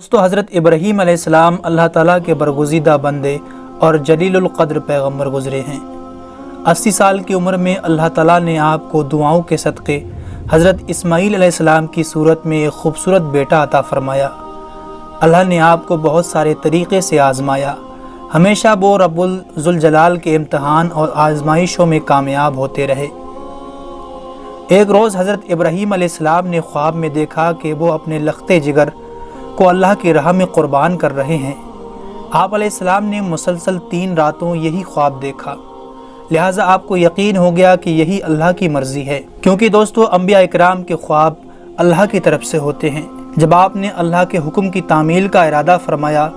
दोस्तों, हज़रत इब्राहीम अलैहिस्सलाम अल्लाह ताला के बरगुज़ीदा बंदे और जलीलुल क़द्र पैगम्बर गुज़रे हैं। 80 साल की उम्र में अल्लाह ताला ने आपको दुआओं के सदक़े हज़रत इस्माईल अलैहिस्सलाम की सूरत में एक खूबसूरत बेटा अता फ़रमाया। अल्लाह ने आपको बहुत सारे तरीक़े से आज़माया। हमेशा वो रब्बुल ज़ुल जलाल के इम्तहान और आज़माइशों में कामयाब होते रहे। एक रोज़ हज़रत इब्राहीम अलैहिस्सलाम ने ख्वाब में देखा कि वो अपने लख्ते जिगर को अल्लाह की राह में क़ुरबान कर रहे हैं। आप अलैहिस्सलाम ने मुसलसल 3 रातों यही ख्वाब देखा, लिहाजा आपको यकीन हो गया कि यही अल्लाह की मर्ज़ी है, क्योंकि दोस्तों अम्बिया इकराम के ख्वाब अल्लाह की तरफ से होते हैं। जब आपने अल्लाह के हुक्म की तामील का इरादा फरमाया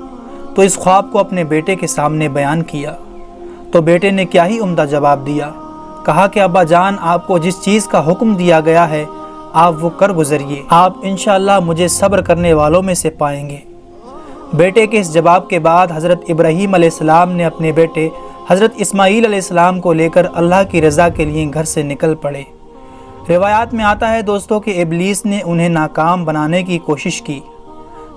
तो इस ख्वाब को अपने बेटे के सामने बयान किया, तो बेटे ने क्या ही उम्दा जवाब दिया। कहा कि अब्बा जान, आपको जिस चीज़ का हुक्म दिया गया है आप वो कर गुजरिए, आप इंशाअल्लाह मुझे सब्र करने वालों में से पाएंगे। बेटे के इस जवाब के बाद हज़रत इब्राहीम अलैहिस्सलाम ने अपने बेटे हज़रत इस्माईल अलैहिस्सलाम को लेकर अल्लाह की रज़ा के लिए घर से निकल पड़े। रिवायात में आता है दोस्तों कि इब्लीस ने उन्हें नाकाम बनाने की कोशिश की।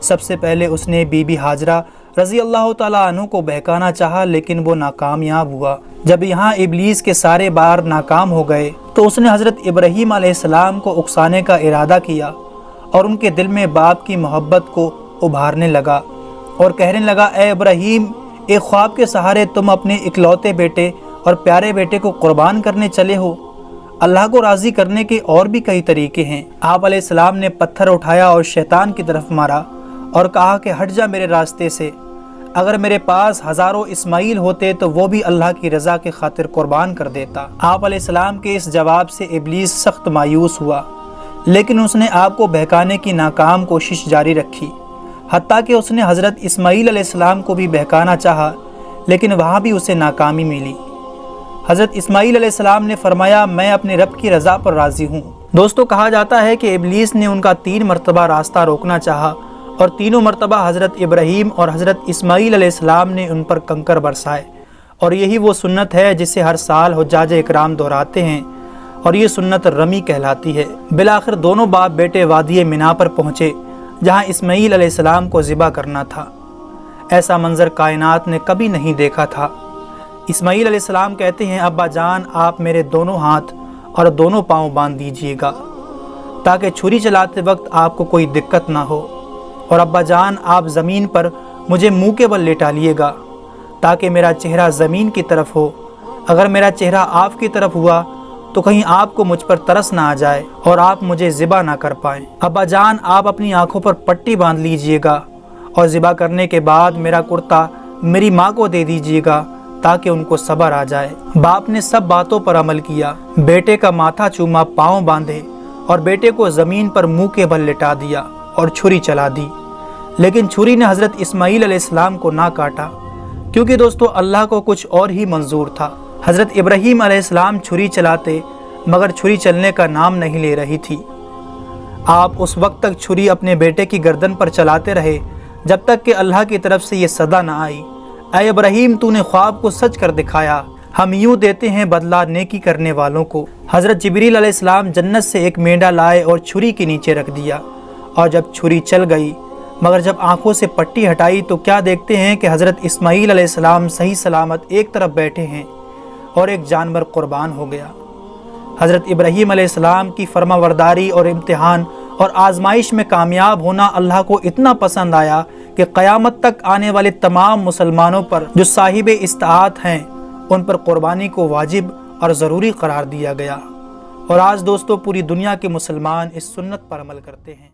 सबसे पहले उसने बीबी हाजरा रज़ी अल्लाह ताला अन्हु को बहकाना चाहा, लेकिन वो नाकामयाब हुआ। जब यहाँ इब्लीस के सारे बार नाकाम हो गए तो उसने हज़रत इब्राहीम अलैहिस्सलाम को उकसाने का इरादा किया और उनके दिल में बाप की मोहब्बत को उभारने लगा और कहने लगा, ए इब्राहीम, एक ख्वाब के सहारे तुम अपने इकलौते बेटे और प्यारे बेटे को कुर्बान करने चले हो। अल्लाह को राज़ी करने के और भी कई तरीके हैं। आप अलैहिस्सलाम ने पत्थर उठाया और शैतान की तरफ मारा और कहा कि हट जा मेरे रास्ते से। अगर मेरे पास हज़ारों इस्माईल होते तो वो भी अल्लाह की रज़ा के खातिर कुर्बान कर देता। आप अलैहिस्सलाम के इस जवाब से इब्लीस सख्त मायूस हुआ, लेकिन उसने आपको बहकाने की नाकाम कोशिश जारी रखी। हत्ता कि उसने हज़रत इस्माईल अलैहिस्सलाम को भी बहकाना चाहा, लेकिन वहाँ भी उसे नाकामी मिली। हज़रत इस्माईल अलैहिस्सलाम ने फरमाया, मैं अपने रब की रज़ा पर राज़ी हूँ। दोस्तों, कहा जाता है कि इब्लीस ने उनका 3 मरतबा रास्ता रोकना चाहा और तीनों मरतबा हज़रत इब्राहीम और हज़रत इस्माईल अलैहिस्सलाम ने उन पर कंकर बरसाए। और यही वो सुन्नत है जिसे हर साल हुज्जाज इकराम दोहराते हैं और ये सुन्नत रमी कहलाती है। बिलाखिर दोनों बाप बेटे वादी मिना पर पहुँचे, जहाँ इस्माईल अलैहिस्सलाम को ज़िबा करना था। ऐसा मंज़र कायनात ने कभी नहीं देखा था। इस्माईल अलैहिस्सलाम कहते हैं, अब्बा जान, आप मेरे दोनों हाथ और दोनों पाँव बांध दीजिएगा ताकि छुरी चलाते वक्त आपको कोई दिक्कत ना हो। और अब्बा जान, आप ज़मीन पर मुझे मुंह के बल लेटालिएगा ताकि मेरा चेहरा ज़मीन की तरफ हो। अगर मेरा चेहरा आपकी तरफ हुआ तो कहीं आपको मुझ पर तरस ना आ जाए और आप मुझे ज़िबा ना कर पाएँ। अब्बा जान, आप अपनी आँखों पर पट्टी बांध लीजिएगा और ज़िबा करने के बाद मेरा कुर्ता मेरी माँ को दे दीजिएगा ताकि उनको सब्र आ जाए। बाप ने सब बातों पर अमल किया। बेटे का माथा चूमा, पाँव बांधे और बेटे को ज़मीन पर मुँह के बल लिटा दिया और छुरी चला दी। लेकिन छुरी ने हज़रत इस्माईल अलैहिस्सलाम को ना काटा, क्योंकि दोस्तों अल्लाह को कुछ और ही मंजूर था। हज़रत इब्राहीम अलैहिस्सलाम छुरी चलाते, मगर छुरी चलने का नाम नहीं ले रही थी। आप उस वक्त तक छुरी अपने बेटे की गर्दन पर चलाते रहे जब तक कि अल्लाह की तरफ से ये सदा ना आई, ऐ इब्राहीम, तूने ख्वाब को सच कर दिखाया। हम यूँ देते हैं बदला नेकी करने वालों को। हज़रत जिब्रील अलैहिस्सलाम जन्नत से एक मेंढा लाए और छुरी के नीचे रख दिया, और जब छुरी चल गई मगर जब आंखों से पट्टी हटाई तो क्या देखते हैं कि हज़रत इस्माईल अलैहिस्सलाम सही सलामत एक तरफ बैठे हैं और एक जानवर कुर्बान हो गया। हज़रत इब्राहीम अलैहिस्सलाम की फरमाबरदारी और इम्तिहान और आजमाइश में कामयाब होना अल्लाह को इतना पसंद आया कि क़यामत तक आने वाले तमाम मुसलमानों पर जो साहिब इस्ताअत हैं उन पर कुर्बानी को वाजिब और ज़रूरी करार दिया गया। और आज दोस्तों पूरी दुनिया के मुसलमान इस सुन्नत पर अमल करते हैं।